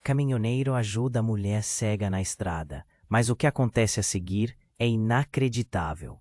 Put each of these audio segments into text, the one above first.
Caminhoneiro ajuda a mulher cega na estrada, mas o que acontece a seguir é inacreditável.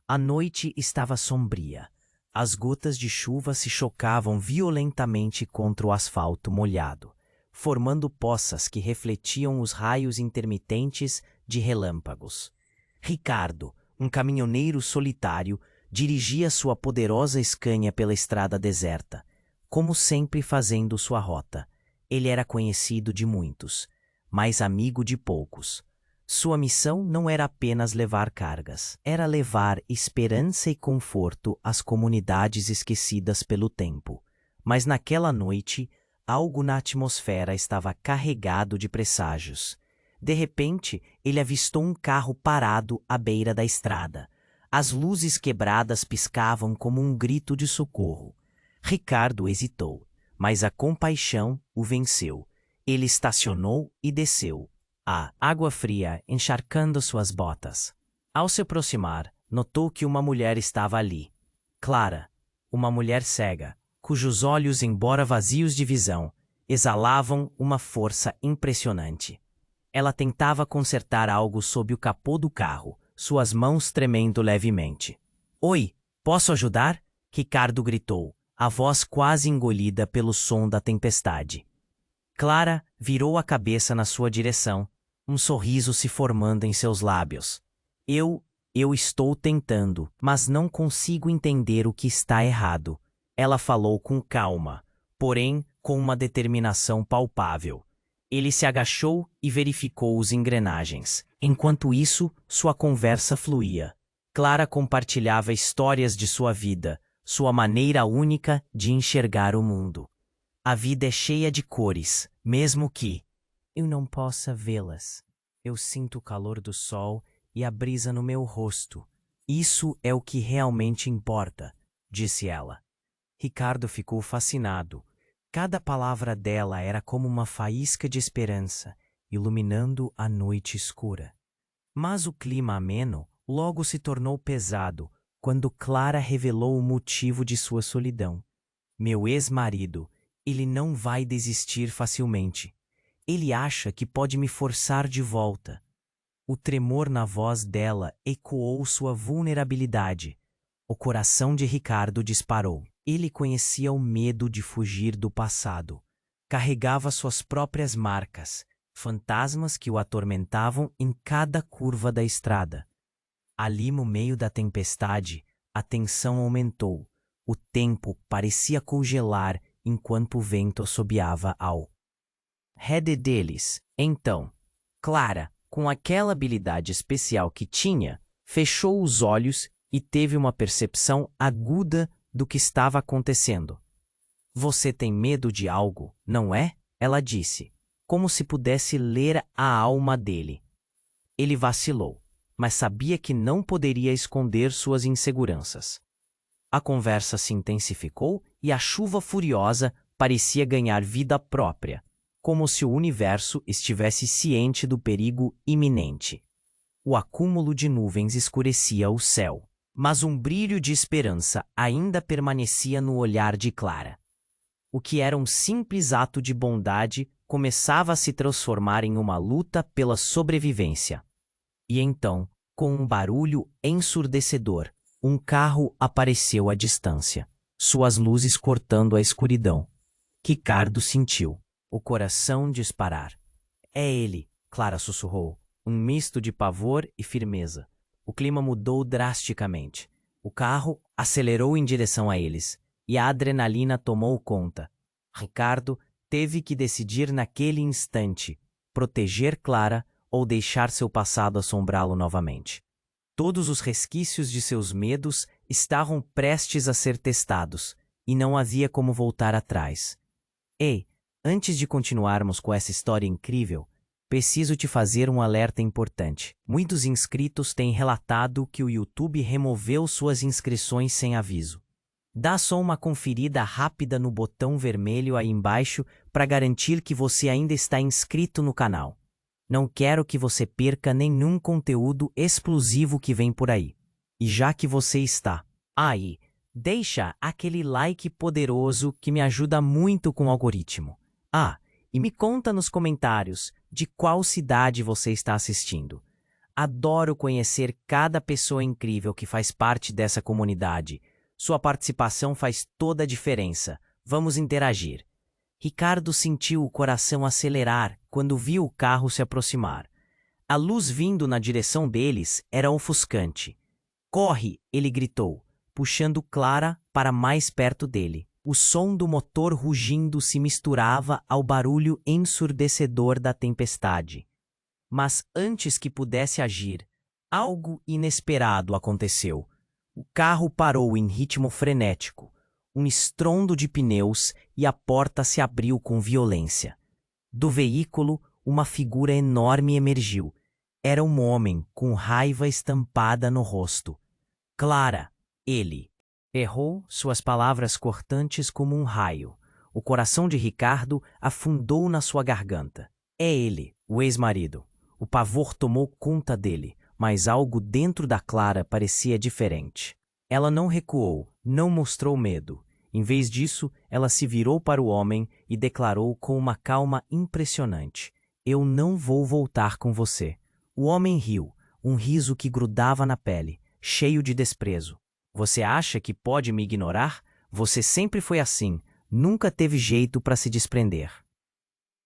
A noite estava sombria. As gotas de chuva se chocavam violentamente contra o asfalto molhado, formando poças que refletiam os raios intermitentes de relâmpagos. Ricardo, um caminhoneiro solitário, dirigia sua poderosa Scania pela estrada deserta, como sempre fazendo sua rota. Ele era conhecido de muitos, mas amigo de poucos. Sua missão não era apenas levar cargas, era levar esperança e conforto às comunidades esquecidas pelo tempo. Mas naquela noite, algo na atmosfera estava carregado de presságios. De repente, ele avistou um carro parado à beira da estrada. As luzes quebradas piscavam como um grito de socorro. Ricardo hesitou, mas a compaixão o venceu. Ele estacionou e desceu, a água fria encharcando suas botas. Ao se aproximar, notou que uma mulher estava ali. Clara, uma mulher cega, cujos olhos, embora vazios de visão, exalavam uma força impressionante. Ela tentava consertar algo sob o capô do carro, suas mãos tremendo levemente. "Oi, posso ajudar?" Ricardo gritou, a voz quase engolida pelo som da tempestade. Clara virou a cabeça na sua direção, um sorriso se formando em seus lábios. Eu estou tentando, mas não consigo entender o que está errado." Ela falou com calma, porém com uma determinação palpável. Ele se agachou e verificou as engrenagens. Enquanto isso, sua conversa fluía. Clara compartilhava histórias de sua vida, sua maneira única de enxergar o mundo. "A vida é cheia de cores, mesmo que eu não possa vê-las. Eu sinto o calor do sol e a brisa no meu rosto. Isso é o que realmente importa", disse ela. Ricardo ficou fascinado. Cada palavra dela era como uma faísca de esperança, iluminando a noite escura. Mas o clima ameno logo se tornou pesado quando Clara revelou o motivo de sua solidão. "Meu ex-marido, ele não vai desistir facilmente. Ele acha que pode me forçar de volta." O tremor na voz dela ecoou sua vulnerabilidade. O coração de Ricardo disparou. Ele conhecia o medo de fugir do passado. Carregava suas próprias marcas, fantasmas que o atormentavam em cada curva da estrada. Ali no meio da tempestade, a tensão aumentou. O tempo parecia congelar enquanto o vento assobiava ao redor deles. Então, Clara, com aquela habilidade especial que tinha, fechou os olhos e teve uma percepção aguda do que estava acontecendo. "Você tem medo de algo, não é?" ela disse, como se pudesse ler a alma dele. Ele vacilou, mas sabia que não poderia esconder suas inseguranças. A conversa se intensificou e a chuva furiosa parecia ganhar vida própria, como se o universo estivesse ciente do perigo iminente. O acúmulo de nuvens escurecia o céu, mas um brilho de esperança ainda permanecia no olhar de Clara. O que era um simples ato de bondade começava a se transformar em uma luta pela sobrevivência. E então, com um barulho ensurdecedor, um carro apareceu à distância, suas luzes cortando a escuridão. Ricardo sentiu o coração disparar. "É ele", Clara sussurrou, um misto de pavor e firmeza. O clima mudou drasticamente. O carro acelerou em direção a eles, e a adrenalina tomou conta. Ricardo teve que decidir naquele instante, proteger Clara ou deixar seu passado assombrá-lo novamente. Todos os resquícios de seus medos estavam prestes a ser testados, e não havia como voltar atrás. "Ei, antes de continuarmos com essa história incrível, preciso te fazer um alerta importante. Muitos inscritos têm relatado que o YouTube removeu suas inscrições sem aviso. Dá só uma conferida rápida no botão vermelho aí embaixo para garantir que você ainda está inscrito no canal. Não quero que você perca nenhum conteúdo exclusivo que vem por aí. E já que você está aí, deixa aquele like poderoso que me ajuda muito com o algoritmo. Ah, e me conta nos comentários de qual cidade você está assistindo. Adoro conhecer cada pessoa incrível que faz parte dessa comunidade. Sua participação faz toda a diferença. Vamos interagir. Ricardo sentiu o coração acelerar quando viu o carro se aproximar. A luz vindo na direção deles era ofuscante. Corre! Ele gritou, puxando Clara para mais perto dele. O som do motor rugindo se misturava ao barulho ensurdecedor da tempestade. Mas antes que pudesse agir, algo inesperado aconteceu. O carro parou em ritmo frenético. Um estrondo de pneus e a porta se abriu com violência. Do veículo, uma figura enorme emergiu. Era um homem com raiva estampada no rosto. Clara, ele. Errou, suas palavras cortantes como um raio. O coração de Ricardo afundou na sua garganta. É ele, o ex-marido. O pavor tomou conta dele, mas algo dentro da Clara parecia diferente. Ela não recuou, não mostrou medo. Em vez disso, ela se virou para o homem e declarou com uma calma impressionante: "Eu não vou voltar com você." O homem riu, um riso que grudava na pele, cheio de desprezo. "Você acha que pode me ignorar? Você sempre foi assim, nunca teve jeito para se desprender."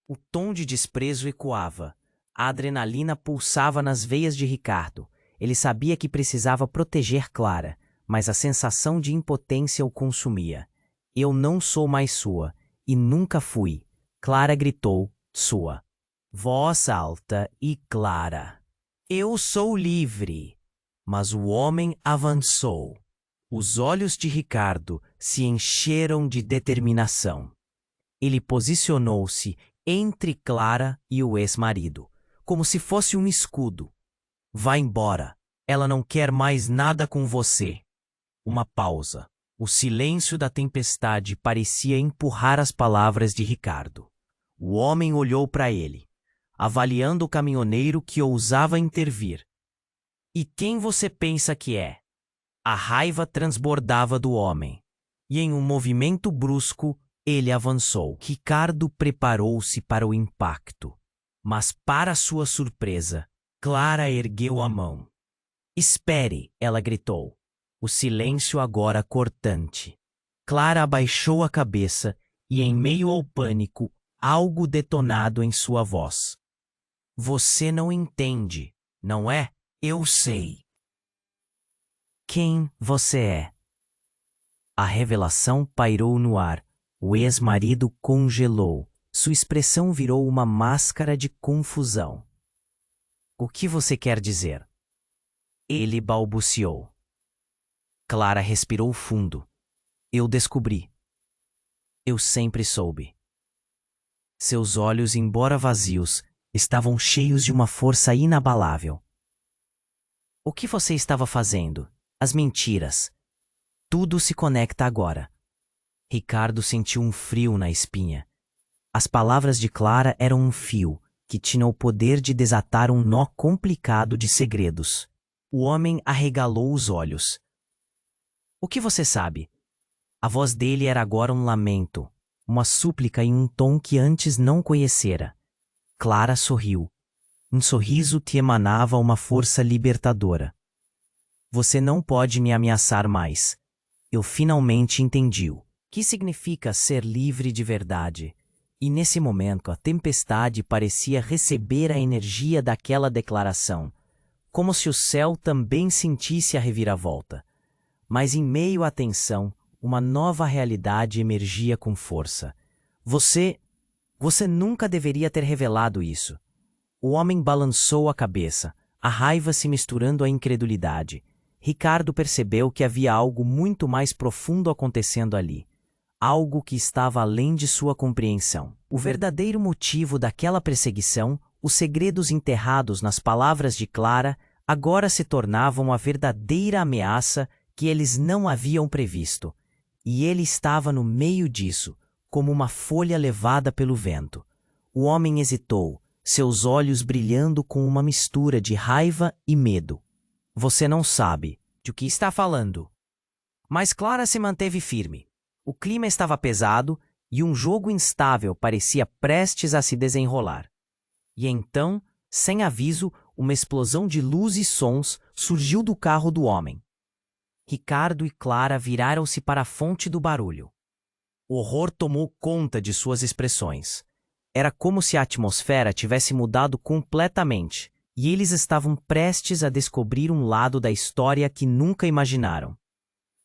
O tom de desprezo ecoava. A adrenalina pulsava nas veias de Ricardo. Ele sabia que precisava proteger Clara, mas a sensação de impotência o consumia. "Eu não sou mais sua, e nunca fui." Clara gritou, sua. Voz alta e clara. "Eu sou livre." Mas o homem avançou. Os olhos de Ricardo se encheram de determinação. Ele posicionou-se entre Clara e o ex-marido, como se fosse um escudo. "Vá embora. Ela não quer mais nada com você." Uma pausa. O silêncio da tempestade parecia empurrar as palavras de Ricardo. O homem olhou para ele, avaliando o caminhoneiro que ousava intervir. "E quem você pensa que é?" A raiva transbordava do homem, e em um movimento brusco, ele avançou. Ricardo preparou-se para o impacto. Mas, para sua surpresa, Clara ergueu a mão. "Espere!" ela gritou. O silêncio agora cortante. Clara abaixou a cabeça e, em meio ao pânico, algo detonado em sua voz. "Você não entende, não é? Eu sei." "Quem você é?" A revelação pairou no ar. O ex-marido congelou. Sua expressão virou uma máscara de confusão. "O que você quer dizer?" Ele balbuciou. Clara respirou fundo. "Eu descobri. Eu sempre soube." Seus olhos, embora vazios, estavam cheios de uma força inabalável. "O que você estava fazendo? As mentiras. Tudo se conecta agora." Ricardo sentiu um frio na espinha. As palavras de Clara eram um fio que tinha o poder de desatar um nó complicado de segredos. O homem arregalou os olhos. "O que você sabe?" A voz dele era agora um lamento, uma súplica em um tom que antes não conhecera. Clara sorriu. Um sorriso que emanava uma força libertadora. "Você não pode me ameaçar mais. Eu finalmente entendi o que significa ser livre de verdade." E nesse momento a tempestade parecia receber a energia daquela declaração, como se o céu também sentisse a reviravolta. Mas em meio à tensão, uma nova realidade emergia com força. Você nunca deveria ter revelado isso." O homem balançou a cabeça, a raiva se misturando à incredulidade. Ricardo percebeu que havia algo muito mais profundo acontecendo ali. Algo que estava além de sua compreensão. O verdadeiro motivo daquela perseguição, os segredos enterrados nas palavras de Clara, agora se tornavam a verdadeira ameaça que eles não haviam previsto. E ele estava no meio disso, como uma folha levada pelo vento. O homem hesitou, seus olhos brilhando com uma mistura de raiva e medo. "Você não sabe de o que está falando." Mas Clara se manteve firme. O clima estava pesado e um jogo instável parecia prestes a se desenrolar. E então, sem aviso, uma explosão de luz e sons surgiu do carro do homem. Ricardo e Clara viraram-se para a fonte do barulho. O horror tomou conta de suas expressões. Era como se a atmosfera tivesse mudado completamente, e eles estavam prestes a descobrir um lado da história que nunca imaginaram.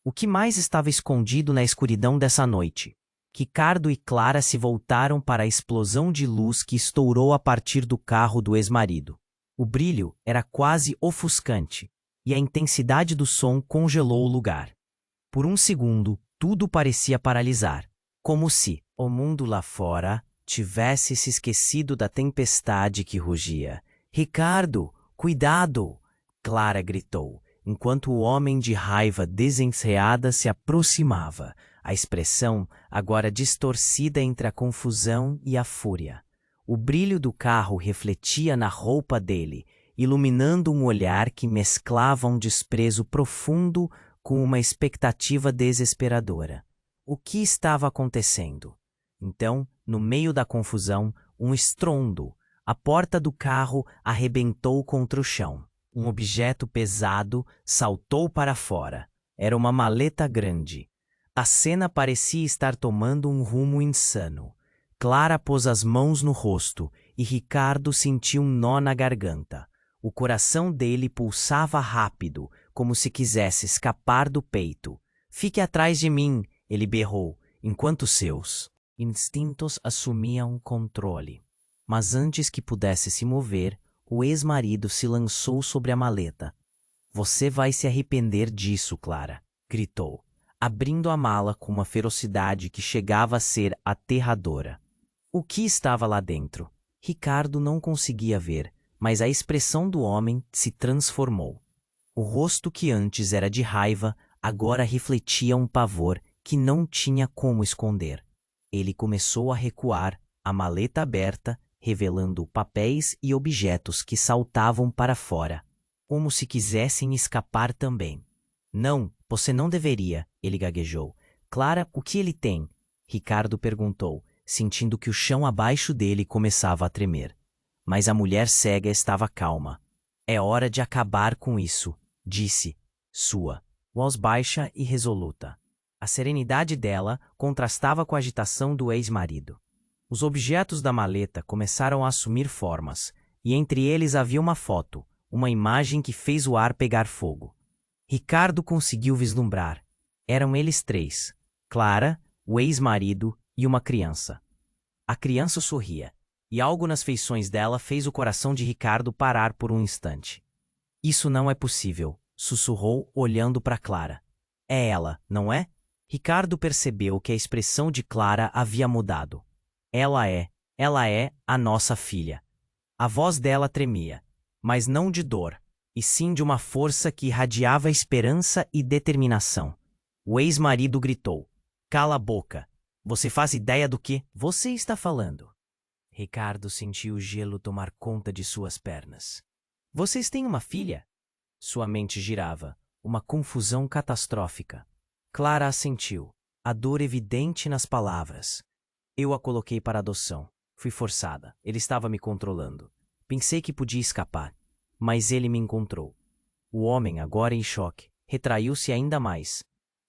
O que mais estava escondido na escuridão dessa noite? Ricardo e Clara se voltaram para a explosão de luz que estourou a partir do carro do ex-marido. O brilho era quase ofuscante, e a intensidade do som congelou o lugar. Por um segundo, tudo parecia paralisar, como se o mundo lá fora tivesse se esquecido da tempestade que rugia. Ricardo, cuidado! Clara gritou, enquanto o homem de raiva desenfreada se aproximava, a expressão agora distorcida entre a confusão e a fúria. O brilho do carro refletia na roupa dele, iluminando um olhar que mesclava um desprezo profundo com uma expectativa desesperadora. O que estava acontecendo? Então, no meio da confusão, um estrondo. A porta do carro arrebentou contra o chão. Um objeto pesado saltou para fora. Era uma maleta grande. A cena parecia estar tomando um rumo insano. Clara pôs as mãos no rosto e Ricardo sentiu um nó na garganta. O coração dele pulsava rápido, como se quisesse escapar do peito. "Fique atrás de mim", ele berrou, enquanto seus instintos assumiam controle. Mas antes que pudesse se mover, o ex-marido se lançou sobre a maleta. "Você vai se arrepender disso, Clara", gritou, abrindo a mala com uma ferocidade que chegava a ser aterradora. O que estava lá dentro? Ricardo não conseguia ver, mas a expressão do homem se transformou. O rosto que antes era de raiva, agora refletia um pavor que não tinha como esconder. Ele começou a recuar, a maleta aberta, revelando papéis e objetos que saltavam para fora, como se quisessem escapar também. "Não, você não deveria", ele gaguejou. "Clara, o que ele tem?" Ricardo perguntou, sentindo que o chão abaixo dele começava a tremer. Mas a mulher cega estava calma. "É hora de acabar com isso", disse, sua voz baixa e resoluta. A serenidade dela contrastava com a agitação do ex-marido. Os objetos da maleta começaram a assumir formas, e entre eles havia uma foto, uma imagem que fez o ar pegar fogo. Ricardo conseguiu vislumbrar. Eram eles três: Clara, o ex-marido e uma criança. A criança sorria, e algo nas feições dela fez o coração de Ricardo parar por um instante. "Isso não é possível", sussurrou, olhando para Clara. "É ela, não é?" Ricardo percebeu que a expressão de Clara havia mudado. Ela é a nossa filha." A voz dela tremia, mas não de dor, e sim de uma força que irradiava esperança e determinação. O ex-marido gritou: "Cala a boca! Você faz ideia do que você está falando?" Ricardo sentiu o gelo tomar conta de suas pernas. "Vocês têm uma filha?" Sua mente girava, uma confusão catastrófica. Clara assentiu, a dor evidente nas palavras. "Eu a coloquei para adoção. Fui forçada. Ele estava me controlando. Pensei que podia escapar, mas ele me encontrou." O homem, agora em choque, retraiu-se ainda mais.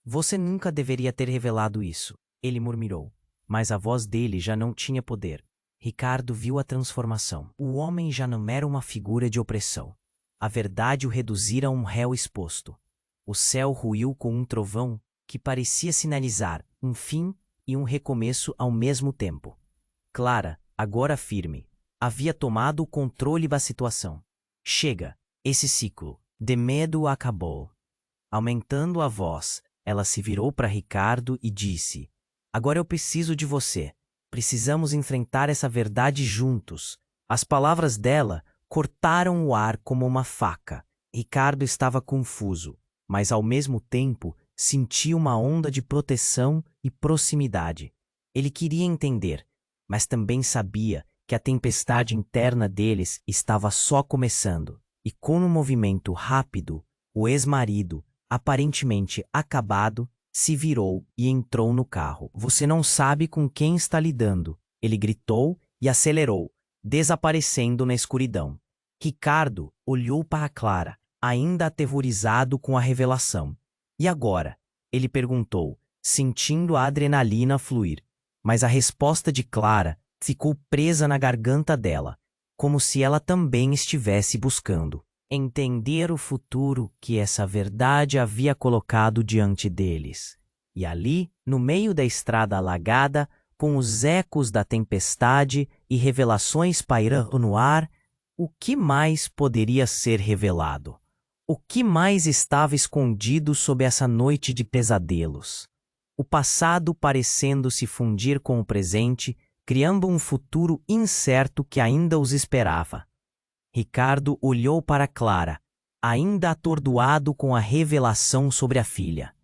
"Você nunca deveria ter revelado isso", ele murmurou, mas a voz dele já não tinha poder. Ricardo viu a transformação. O homem já não era uma figura de opressão. A verdade o reduzira a um réu exposto. O céu ruiu com um trovão que parecia sinalizar um fim e um recomeço ao mesmo tempo. Clara, agora firme, havia tomado o controle da situação. "Chega, esse ciclo de medo acabou." Aumentando a voz, ela se virou para Ricardo e disse: "Agora eu preciso de você. Precisamos enfrentar essa verdade juntos." As palavras dela cortaram o ar como uma faca. Ricardo estava confuso, mas ao mesmo tempo sentia uma onda de proteção e proximidade. Ele queria entender, mas também sabia que a tempestade interna deles estava só começando. E com um movimento rápido, o ex-marido, aparentemente acabado, se virou e entrou no carro. Você não sabe com quem está lidando. Ele gritou e acelerou, desaparecendo na escuridão. Ricardo olhou para Clara, ainda aterrorizado com a revelação. E agora? Ele perguntou, sentindo a adrenalina fluir. Mas a resposta de Clara ficou presa na garganta dela, como se ela também estivesse buscando entender o futuro que essa verdade havia colocado diante deles. E ali, no meio da estrada alagada, com os ecos da tempestade e revelações pairando no ar, o que mais poderia ser revelado? O que mais estava escondido sob essa noite de pesadelos? O passado parecendo se fundir com o presente, criando um futuro incerto que ainda os esperava. Ricardo olhou para Clara, ainda atordoado com a revelação sobre a filha.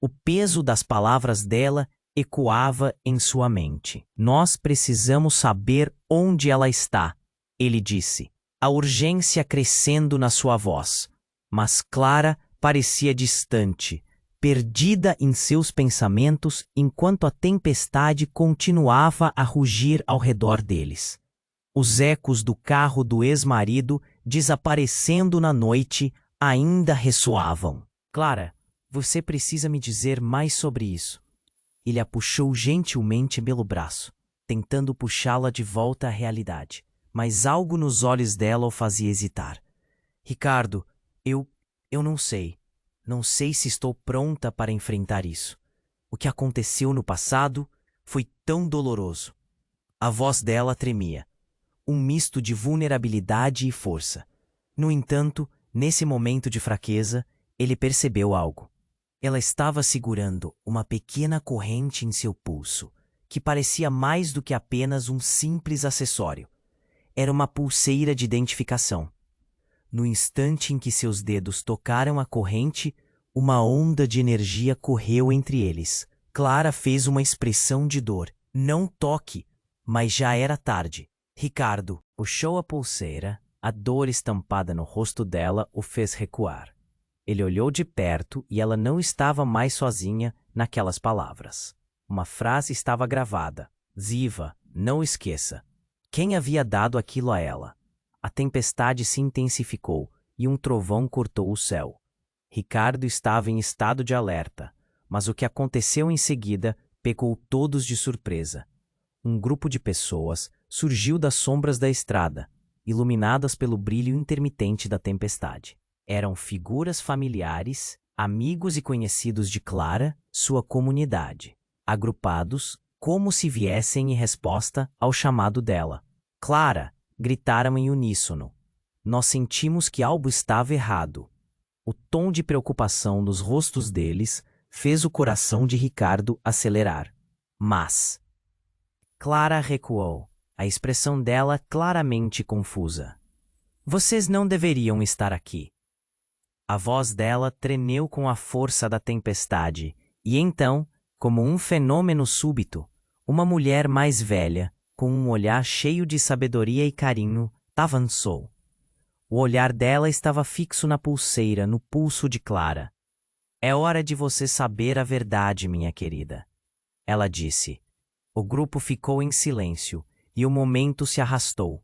O peso das palavras dela ecoava em sua mente. Nós precisamos saber onde ela está, ele disse, a urgência crescendo na sua voz. Mas Clara parecia distante, perdida em seus pensamentos enquanto a tempestade continuava a rugir ao redor deles. Os ecos do carro do ex-marido, desaparecendo na noite, ainda ressoavam. Clara, você precisa me dizer mais sobre isso. Ele a puxou gentilmente pelo braço, tentando puxá-la de volta à realidade. Mas algo nos olhos dela o fazia hesitar. Ricardo, eu não sei. Não sei se estou pronta para enfrentar isso. O que aconteceu no passado foi tão doloroso. A voz dela tremia. Um misto de vulnerabilidade e força. No entanto, nesse momento de fraqueza, ele percebeu algo. Ela estava segurando uma pequena corrente em seu pulso, que parecia mais do que apenas um simples acessório. Era uma pulseira de identificação. No instante em que seus dedos tocaram a corrente, uma onda de energia correu entre eles. Clara fez uma expressão de dor. Não toque, mas já era tarde. Ricardo puxou a pulseira, a dor estampada no rosto dela o fez recuar. Ele olhou de perto e ela não estava mais sozinha naquelas palavras. Uma frase estava gravada. Ziva, não esqueça. Quem havia dado aquilo a ela? A tempestade se intensificou e um trovão cortou o céu. Ricardo estava em estado de alerta, mas o que aconteceu em seguida pegou todos de surpresa. Um grupo de pessoas surgiu das sombras da estrada, iluminadas pelo brilho intermitente da tempestade. Eram figuras familiares, amigos e conhecidos de Clara, sua comunidade, agrupados como se viessem em resposta ao chamado dela. Clara! Gritaram em uníssono. Nós sentimos que algo estava errado. O tom de preocupação nos rostos deles fez o coração de Ricardo acelerar. Mas Clara recuou, a expressão dela claramente confusa. Vocês não deveriam estar aqui. A voz dela tremeu com a força da tempestade, e então, como um fenômeno súbito, uma mulher mais velha, com um olhar cheio de sabedoria e carinho, avançou. O olhar dela estava fixo na pulseira, no pulso de Clara. É hora de você saber a verdade, minha querida. Ela disse. O grupo ficou em silêncio, e o momento se arrastou.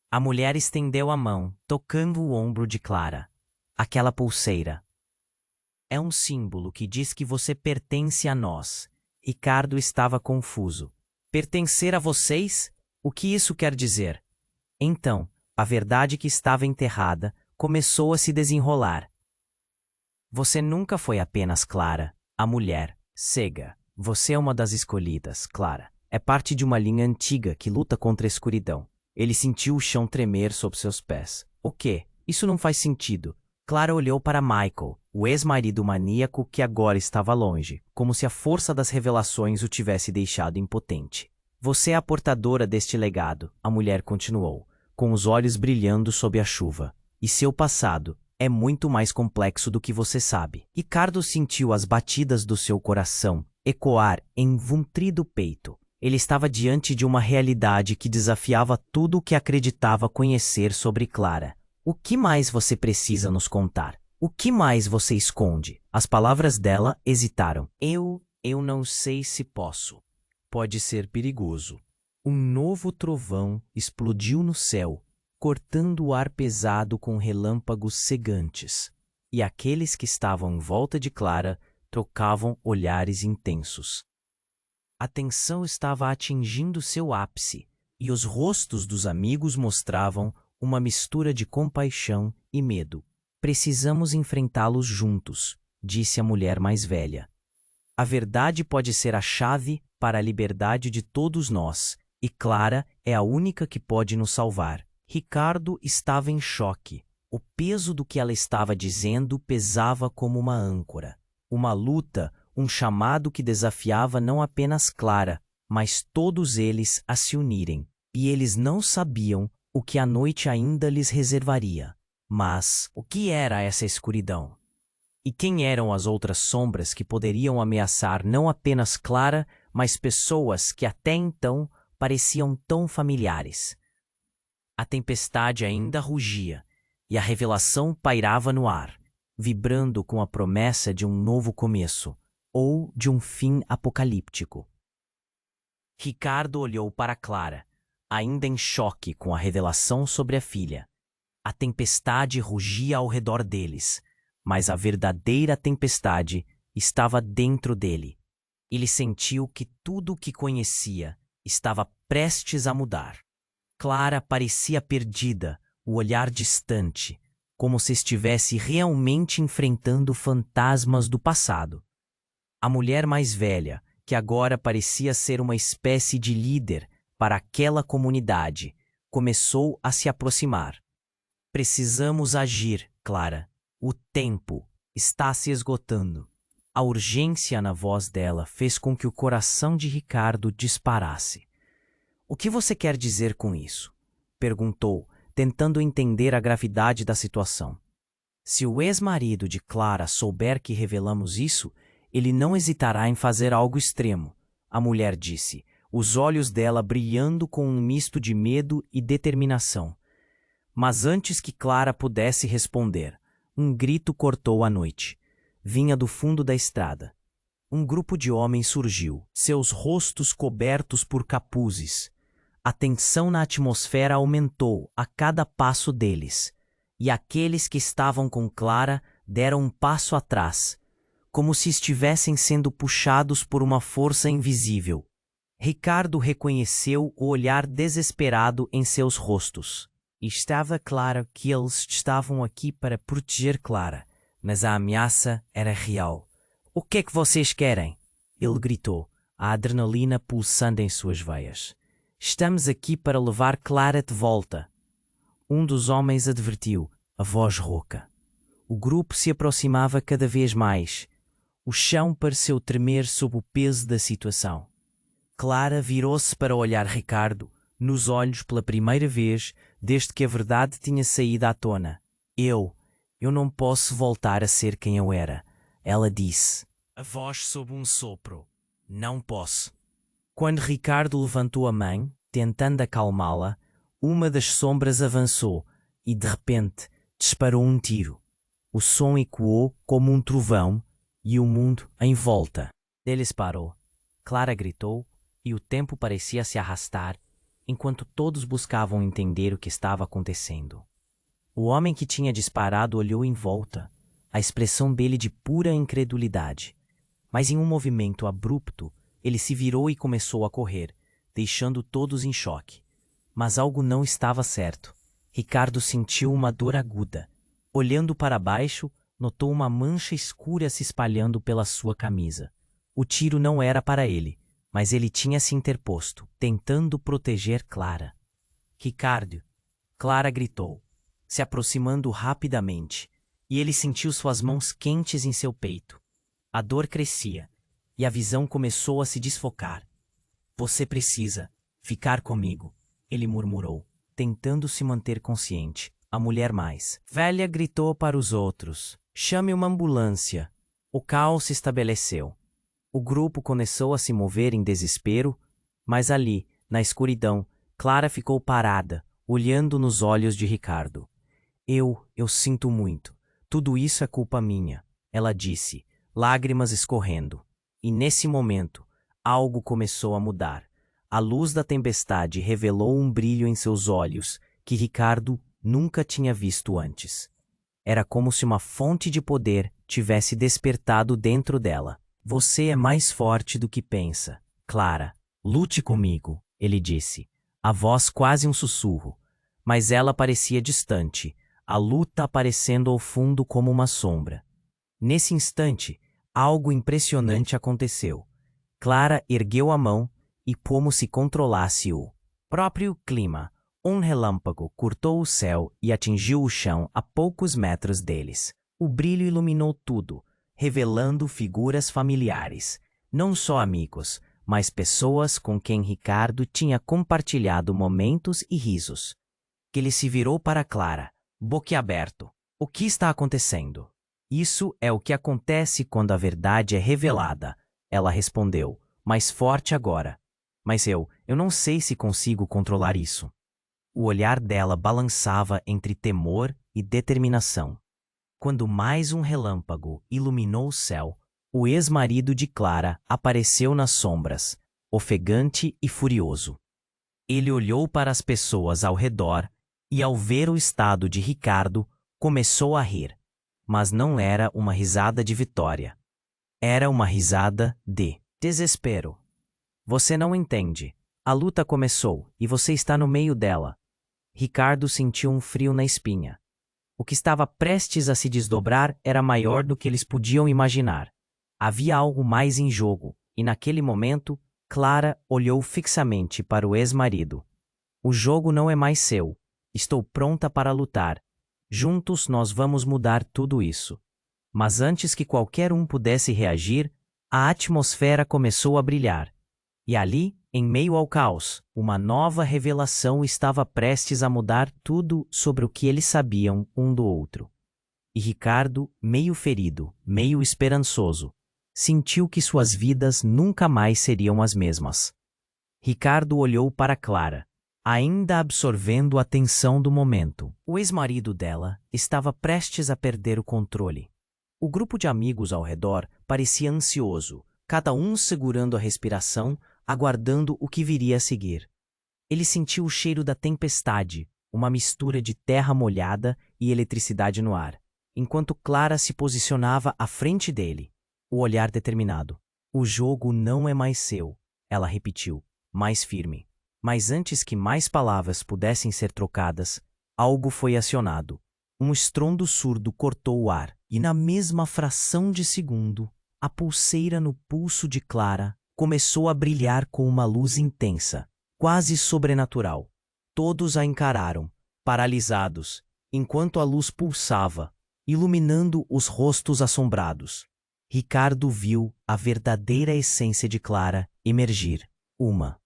A mulher estendeu a mão, tocando o ombro de Clara. Aquela pulseira. É um símbolo que diz que você pertence a nós. Ricardo estava confuso. Pertencer a vocês? O que isso quer dizer? Então, a verdade que estava enterrada começou a se desenrolar. Você nunca foi apenas Clara, a mulher, cega. Você é uma das escolhidas, Clara. É parte de uma linha antiga que luta contra a escuridão. Ele sentiu o chão tremer sob seus pés. O quê? Isso não faz sentido. Clara olhou para Michael, o ex-marido maníaco que agora estava longe, como se a força das revelações o tivesse deixado impotente. Você é a portadora deste legado, a mulher continuou, com os olhos brilhando sob a chuva. E seu passado é muito mais complexo do que você sabe. Ricardo sentiu as batidas do seu coração ecoar em vuntrio peito. Ele estava diante de uma realidade que desafiava tudo o que acreditava conhecer sobre Clara. O que mais você precisa nos contar? O que mais você esconde? As palavras dela hesitaram. Eu não sei se posso. Pode ser perigoso. Um novo trovão explodiu no céu, cortando o ar pesado com relâmpagos cegantes. E aqueles que estavam em volta de Clara trocavam olhares intensos. A tensão estava atingindo seu ápice, e os rostos dos amigos mostravam uma mistura de compaixão e medo. Precisamos enfrentá-los juntos, disse a mulher mais velha. A verdade pode ser a chave para a liberdade de todos nós, e Clara é a única que pode nos salvar. Ricardo estava em choque. O peso do que ela estava dizendo pesava como uma âncora. Uma luta, um chamado que desafiava não apenas Clara, mas todos eles a se unirem. E eles não sabiam o que a noite ainda lhes reservaria. Mas o que era essa escuridão? E quem eram as outras sombras que poderiam ameaçar não apenas Clara, mas pessoas que até então pareciam tão familiares? A tempestade ainda rugia, e a revelação pairava no ar, vibrando com a promessa de um novo começo, ou de um fim apocalíptico. Ricardo olhou para Clara, ainda em choque com a revelação sobre a filha. A tempestade rugia ao redor deles, mas a verdadeira tempestade estava dentro dele. Ele sentiu que tudo o que conhecia estava prestes a mudar. Clara parecia perdida, o olhar distante, como se estivesse realmente enfrentando fantasmas do passado. A mulher mais velha, que agora parecia ser uma espécie de líder para aquela comunidade, começou a se aproximar. Precisamos agir, Clara. O tempo está se esgotando. A urgência na voz dela fez com que o coração de Ricardo disparasse. O que você quer dizer com isso? Perguntou, tentando entender a gravidade da situação. Se o ex-marido de Clara souber que revelamos isso, ele não hesitará em fazer algo extremo, a mulher disse, os olhos dela brilhando com um misto de medo e determinação. Mas antes que Clara pudesse responder, um grito cortou a noite. Vinha do fundo da estrada. Um grupo de homens surgiu, seus rostos cobertos por capuzes. A tensão na atmosfera aumentou a cada passo deles, e aqueles que estavam com Clara deram um passo atrás, como se estivessem sendo puxados por uma força invisível. Ricardo reconheceu o olhar desesperado em seus rostos. Estava claro que eles estavam aqui para proteger Clara, mas a ameaça era real. O que é que vocês querem? Ele gritou, a adrenalina pulsando em suas veias. Estamos aqui para levar Clara de volta. Um dos homens advertiu, a voz rouca. O grupo se aproximava cada vez mais. O chão pareceu tremer sob o peso da situação. Clara virou-se para olhar Ricardo, nos olhos pela primeira vez, desde que a verdade tinha saído à tona. Eu não posso voltar a ser quem eu era, ela disse. A voz sob um sopro. Não posso. Quando Ricardo levantou a mão, tentando acalmá-la, uma das sombras avançou e, de repente, disparou um tiro. O som ecoou como um trovão e o mundo em volta deles parou. Clara gritou e o tempo parecia se arrastar, enquanto todos buscavam entender o que estava acontecendo. O homem que tinha disparado olhou em volta, a expressão dele de pura incredulidade. Mas em um movimento abrupto, ele se virou e começou a correr, deixando todos em choque. Mas algo não estava certo. Ricardo sentiu uma dor aguda. Olhando para baixo, notou uma mancha escura se espalhando pela sua camisa. O tiro não era para ele, mas ele tinha se interposto, tentando proteger Clara. Ricardo! Clara gritou, se aproximando rapidamente, e ele sentiu suas mãos quentes em seu peito. A dor crescia, e a visão começou a se desfocar. Você precisa ficar comigo, ele murmurou, tentando se manter consciente. A mulher mais velha gritou para os outros, chame uma ambulância. O caos se estabeleceu. O grupo começou a se mover em desespero, mas ali, na escuridão, Clara ficou parada, olhando nos olhos de Ricardo. Eu sinto muito. Tudo isso é culpa minha, ela disse, lágrimas escorrendo. E nesse momento, algo começou a mudar. A luz da tempestade revelou um brilho em seus olhos que Ricardo nunca tinha visto antes. Era como se uma fonte de poder tivesse despertado dentro dela. Você é mais forte do que pensa. Clara, lute comigo, ele disse. A voz quase um sussurro. Mas ela parecia distante, a luta aparecendo ao fundo como uma sombra. Nesse instante, algo impressionante aconteceu. Clara ergueu a mão e como se controlasse o próprio clima. Um relâmpago cortou o céu e atingiu o chão a poucos metros deles. O brilho iluminou tudo, revelando figuras familiares, não só amigos, mas pessoas com quem Ricardo tinha compartilhado momentos e risos. Ele se virou para Clara, boquiaberto. O que está acontecendo? Isso é o que acontece quando a verdade é revelada, ela respondeu, mais forte agora. Mas eu não sei se consigo controlar isso. O olhar dela balançava entre temor e determinação. Quando mais um relâmpago iluminou o céu, o ex-marido de Clara apareceu nas sombras, ofegante e furioso. Ele olhou para as pessoas ao redor e, ao ver o estado de Ricardo, começou a rir. Mas não era uma risada de vitória. Era uma risada de desespero. Você não entende. A luta começou e você está no meio dela. Ricardo sentiu um frio na espinha. O que estava prestes a se desdobrar era maior do que eles podiam imaginar. Havia algo mais em jogo, e naquele momento, Clara olhou fixamente para o ex-marido. O jogo não é mais seu. Estou pronta para lutar. Juntos nós vamos mudar tudo isso. Mas antes que qualquer um pudesse reagir, a atmosfera começou a brilhar. E ali, em meio ao caos, uma nova revelação estava prestes a mudar tudo sobre o que eles sabiam um do outro. E Ricardo, meio ferido, meio esperançoso, sentiu que suas vidas nunca mais seriam as mesmas. Ricardo olhou para Clara, ainda absorvendo a tensão do momento. O ex-marido dela estava prestes a perder o controle. O grupo de amigos ao redor parecia ansioso, cada um segurando a respiração, aguardando o que viria a seguir. Ele sentiu o cheiro da tempestade, uma mistura de terra molhada e eletricidade no ar, enquanto Clara se posicionava à frente dele, o olhar determinado. O jogo não é mais seu, ela repetiu, mais firme. Mas antes que mais palavras pudessem ser trocadas, algo foi acionado. Um estrondo surdo cortou o ar, e na mesma fração de segundo, a pulseira no pulso de Clara começou a brilhar com uma luz intensa, quase sobrenatural. Todos a encararam, paralisados, enquanto a luz pulsava, iluminando os rostos assombrados. Ricardo viu a verdadeira essência de Clara emergir, uma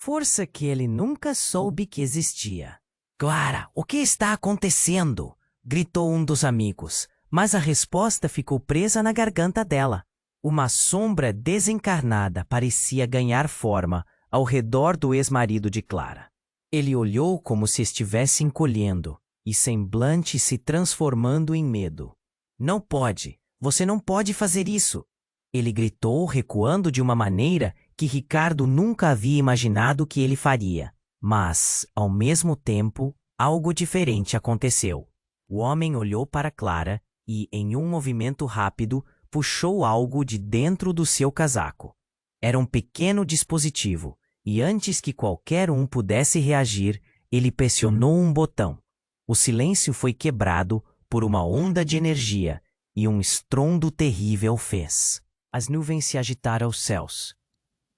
força que ele nunca soube que existia. Clara, o que está acontecendo? Gritou um dos amigos, mas a resposta ficou presa na garganta dela. Uma sombra desencarnada parecia ganhar forma ao redor do ex-marido de Clara. Ele olhou como se estivesse encolhendo, e semblante se transformando em medo. Não pode, você não pode fazer isso! Ele gritou, recuando de uma maneira que Ricardo nunca havia imaginado que ele faria. Mas, ao mesmo tempo, algo diferente aconteceu. O homem olhou para Clara e, em um movimento rápido, puxou algo de dentro do seu casaco. Era um pequeno dispositivo, e antes que qualquer um pudesse reagir, ele pressionou um botão. O silêncio foi quebrado por uma onda de energia, e um estrondo terrível fez as nuvens se agitaram aos céus.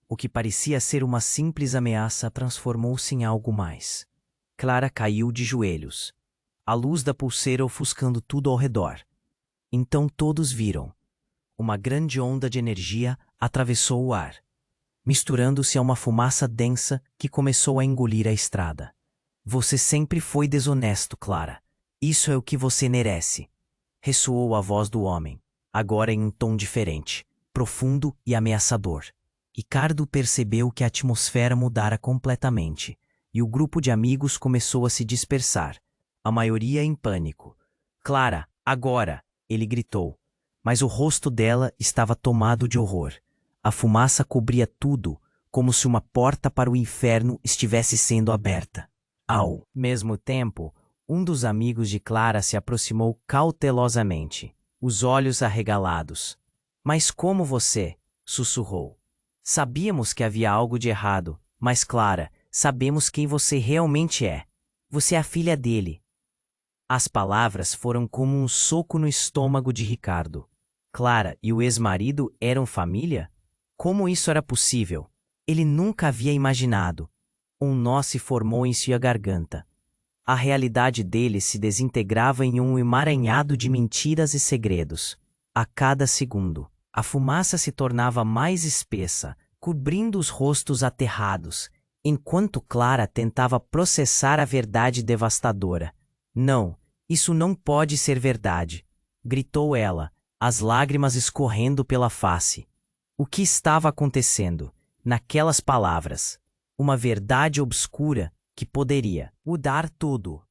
O que parecia ser uma simples ameaça transformou-se em algo mais. Clara caiu de joelhos, a luz da pulseira ofuscando tudo ao redor. Então todos viram. Uma grande onda de energia atravessou o ar, misturando-se a uma fumaça densa que começou a engolir a estrada. Você sempre foi desonesto, Clara. Isso é o que você merece. Ressoou a voz do homem, agora em um tom diferente, profundo e ameaçador. Ricardo percebeu que a atmosfera mudara completamente, e o grupo de amigos começou a se dispersar, a maioria em pânico. Clara, agora! Ele gritou. mas o rosto dela estava tomado de horror. A fumaça cobria tudo, como se uma porta para o inferno estivesse sendo aberta. Ao mesmo tempo, um dos amigos de Clara se aproximou cautelosamente, os olhos arregalados. Mas como você? Sussurrou. Sabíamos que havia algo de errado, mas Clara, sabemos quem você realmente é. Você é a filha dele. As palavras foram como um soco no estômago de Ricardo. Clara e o ex-marido eram família? Como isso era possível? Ele nunca havia imaginado. Um nó se formou em sua garganta. A realidade dele se desintegrava em um emaranhado de mentiras e segredos. A cada segundo, a fumaça se tornava mais espessa, cobrindo os rostos aterrados, enquanto Clara tentava processar a verdade devastadora. Não, isso não pode ser verdade, gritou ela, as lágrimas escorrendo pela face. O que estava acontecendo? Naquelas palavras. Uma verdade obscura que poderia mudar tudo.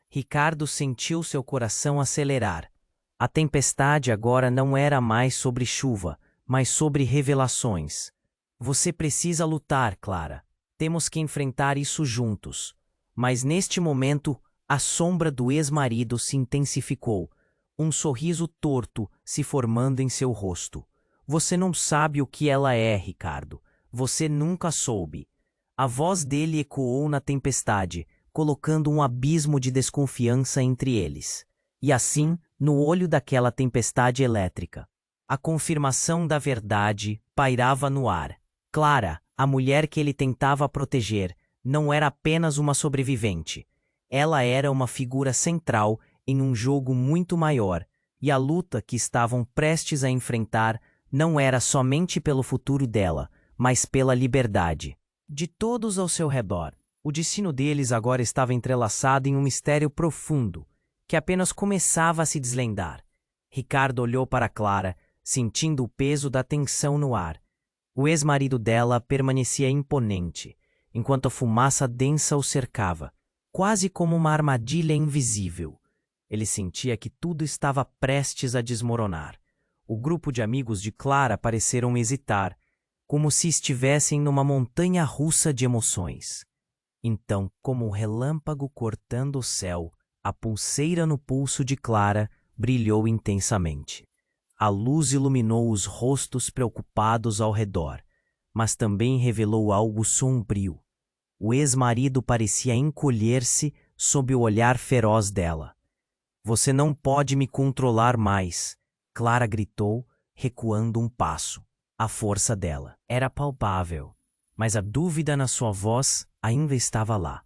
Ricardo sentiu seu coração acelerar. A tempestade agora não era mais sobre chuva, mas sobre revelações. Você precisa lutar, Clara. Temos que enfrentar isso juntos. Mas neste momento, a sombra do ex-marido se intensificou, um sorriso torto se formando em seu rosto. Você não sabe o que ela é, Ricardo. Você nunca soube. A voz dele ecoou na tempestade, colocando um abismo de desconfiança entre eles. E assim, no olho daquela tempestade elétrica, a confirmação da verdade pairava no ar. Clara, a mulher que ele tentava proteger, não era apenas uma sobrevivente. Ela era uma figura central em um jogo muito maior, e a luta que estavam prestes a enfrentar não era somente pelo futuro dela, mas pela liberdade de todos ao seu redor. O destino deles agora estava entrelaçado em um mistério profundo, que apenas começava a se desvendar. Ricardo olhou para Clara, sentindo o peso da tensão no ar. O ex-marido dela permanecia imponente, enquanto a fumaça densa o cercava, quase como uma armadilha invisível. Ele sentia que tudo estava prestes a desmoronar. O grupo de amigos de Clara pareceram hesitar, como se estivessem numa montanha russa de emoções. Então, como um relâmpago cortando o céu, a pulseira no pulso de Clara brilhou intensamente. A luz iluminou os rostos preocupados ao redor, mas também revelou algo sombrio. O ex-marido parecia encolher-se sob o olhar feroz dela. Você não pode me controlar mais, Clara gritou, recuando um passo. A força dela era palpável, mas a dúvida na sua voz ainda estava lá.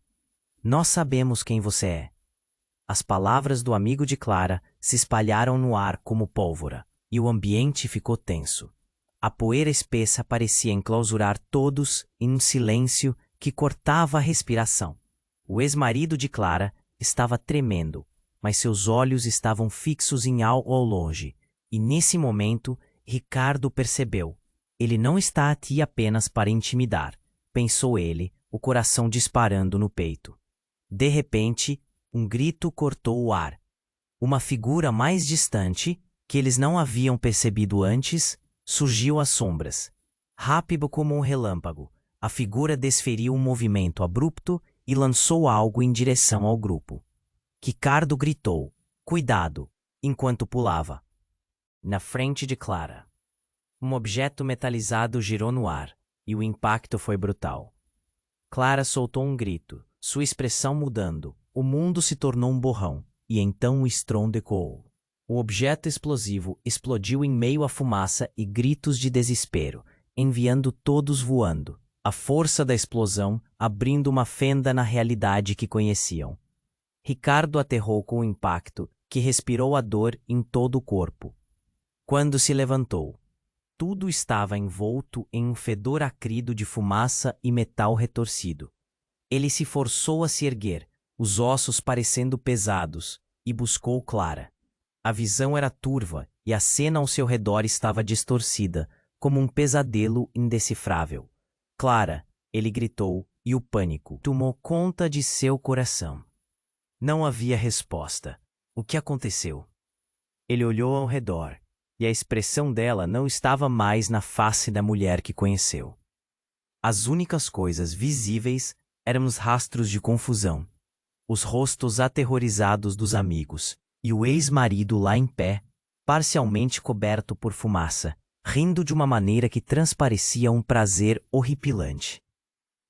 Nós sabemos quem você é. As palavras do amigo de Clara se espalharam no ar como pólvora, e o ambiente ficou tenso. A poeira espessa parecia enclausurar todos em um silêncio que cortava a respiração. O ex-marido de Clara estava tremendo, mas seus olhos estavam fixos em algo ao longe, e nesse momento Ricardo percebeu. Ele não está aqui apenas para intimidar, pensou ele, o coração disparando no peito. De repente, um grito cortou o ar. Uma figura mais distante, que eles não haviam percebido antes, surgiu às sombras. Rápido como um relâmpago, a figura desferiu um movimento abrupto e lançou algo em direção ao grupo. Ricardo gritou, "Cuidado!", enquanto pulava. Na frente de Clara, um objeto metalizado girou no ar, e o impacto foi brutal. Clara soltou um grito, sua expressão mudando. O mundo se tornou um borrão, e então o estrondo ecoou. O objeto explosivo explodiu em meio à fumaça e gritos de desespero, enviando todos voando. A força da explosão abrindo uma fenda na realidade que conheciam. Ricardo aterrou com o impacto, que respirou a dor em todo o corpo. Quando se levantou, tudo estava envolto em um fedor acrido de fumaça e metal retorcido. Ele se forçou a se erguer, os ossos parecendo pesados, e buscou Clara. A visão era turva e a cena ao seu redor estava distorcida, como um pesadelo indecifrável. "Clara!", ele gritou, e o pânico tomou conta de seu coração. Não havia resposta. O que aconteceu? Ele olhou ao redor. e a expressão dela não estava mais na face da mulher que conheceu. As únicas coisas visíveis eram os rastros de confusão, os rostos aterrorizados dos amigos, e o ex-marido lá em pé, parcialmente coberto por fumaça, rindo de uma maneira que transparecia um prazer horripilante.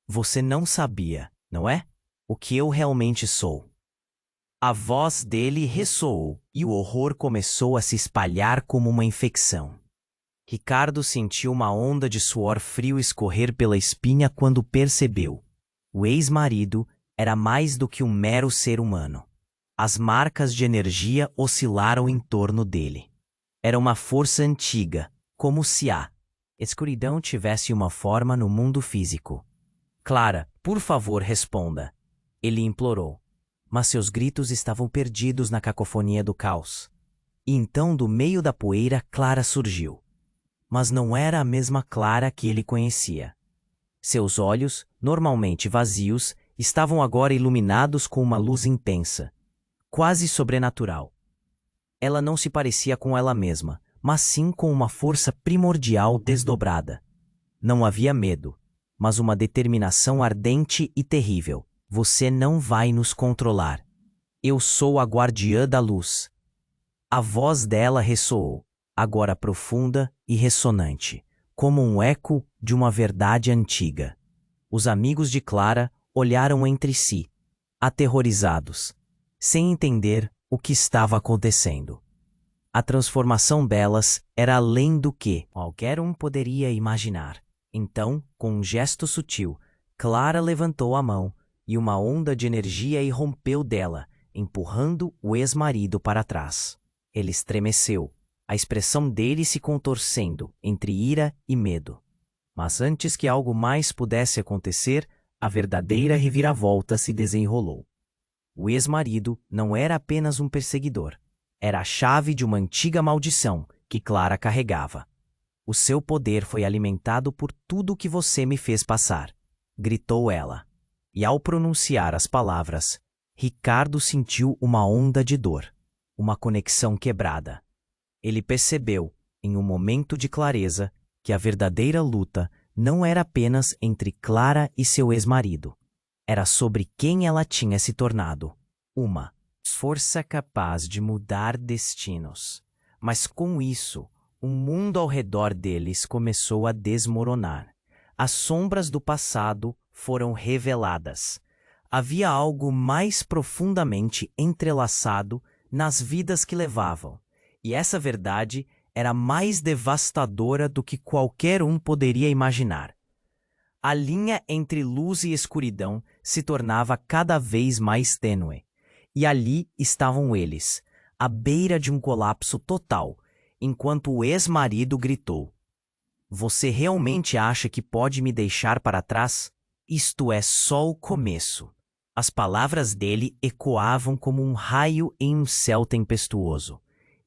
Você não sabia, não é? O que eu realmente sou. A voz dele ressoou, e o horror começou a se espalhar como uma infecção. Ricardo sentiu uma onda de suor frio escorrer pela espinha quando percebeu. O ex-marido era mais do que um mero ser humano. As marcas de energia oscilaram em torno dele. Era uma força antiga, como se a escuridão tivesse uma forma no mundo físico. Clara, por favor, responda. Ele implorou. Mas seus gritos estavam perdidos na cacofonia do caos. E então, do meio da poeira, Clara surgiu. Mas não era a mesma Clara que ele conhecia. Seus olhos, normalmente vazios, estavam agora iluminados com uma luz intensa, quase sobrenatural. Ela não se parecia com ela mesma, mas sim com uma força primordial desdobrada. Não havia medo, mas uma determinação ardente e terrível. Você não vai nos controlar. Eu sou a guardiã da luz. A voz dela ressoou, agora profunda e ressonante, como um eco de uma verdade antiga. Os amigos de Clara olharam entre si, aterrorizados, sem entender o que estava acontecendo. A transformação delas era além do que qualquer um poderia imaginar. Então, com um gesto sutil, Clara levantou a mão e uma onda de energia irrompeu dela, empurrando o ex-marido para trás. Ele estremeceu, a expressão dele se contorcendo entre ira e medo. Mas antes que algo mais pudesse acontecer, a verdadeira reviravolta se desenrolou. O ex-marido não era apenas um perseguidor. Era a chave de uma antiga maldição que Clara carregava. O seu poder foi alimentado por tudo o que você me fez passar, gritou ela. E ao pronunciar as palavras, Ricardo sentiu uma onda de dor, uma conexão quebrada. Ele percebeu, em um momento de clareza, que a verdadeira luta não era apenas entre Clara e seu ex-marido. Era sobre quem ela tinha se tornado. Uma força capaz de mudar destinos. Mas com isso, o mundo ao redor deles começou a desmoronar. As sombras do passado foram reveladas. Havia algo mais profundamente entrelaçado nas vidas que levavam, e essa verdade era mais devastadora do que qualquer um poderia imaginar. A linha entre luz e escuridão se tornava cada vez mais tênue, e ali estavam eles, à beira de um colapso total, enquanto o ex-marido gritou: "Você realmente acha que pode me deixar para trás? Isto é só o começo." As palavras dele ecoavam como um raio em um céu tempestuoso.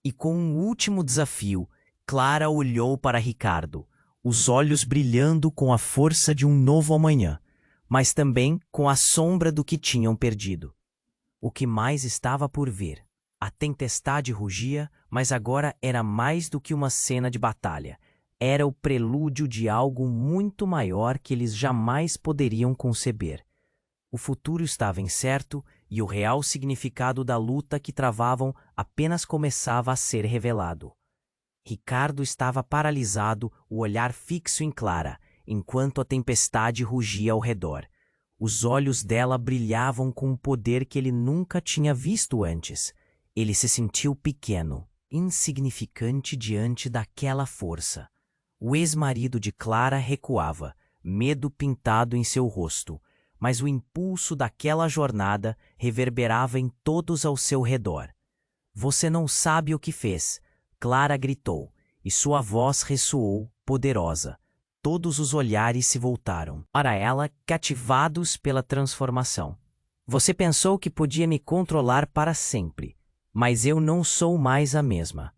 E com um último desafio, Clara olhou para Ricardo, os olhos brilhando com a força de um novo amanhã, mas também com a sombra do que tinham perdido. O que mais estava por vir? A tempestade rugia, mas agora era mais do que uma cena de batalha. Era o prelúdio de algo muito maior que eles jamais poderiam conceber. O futuro estava incerto e o real significado da luta que travavam apenas começava a ser revelado. Ricardo estava paralisado, o olhar fixo em Clara, enquanto a tempestade rugia ao redor. Os olhos dela brilhavam com um poder que ele nunca tinha visto antes. Ele se sentiu pequeno, insignificante diante daquela força. O ex-marido de Clara recuava, medo pintado em seu rosto, mas o impulso daquela jornada reverberava em todos ao seu redor. "Você não sabe o que fez", Clara gritou, e sua voz ressoou, poderosa. Todos os olhares se voltaram para ela, cativados pela transformação. "Você pensou que podia me controlar para sempre, mas eu não sou mais a mesma."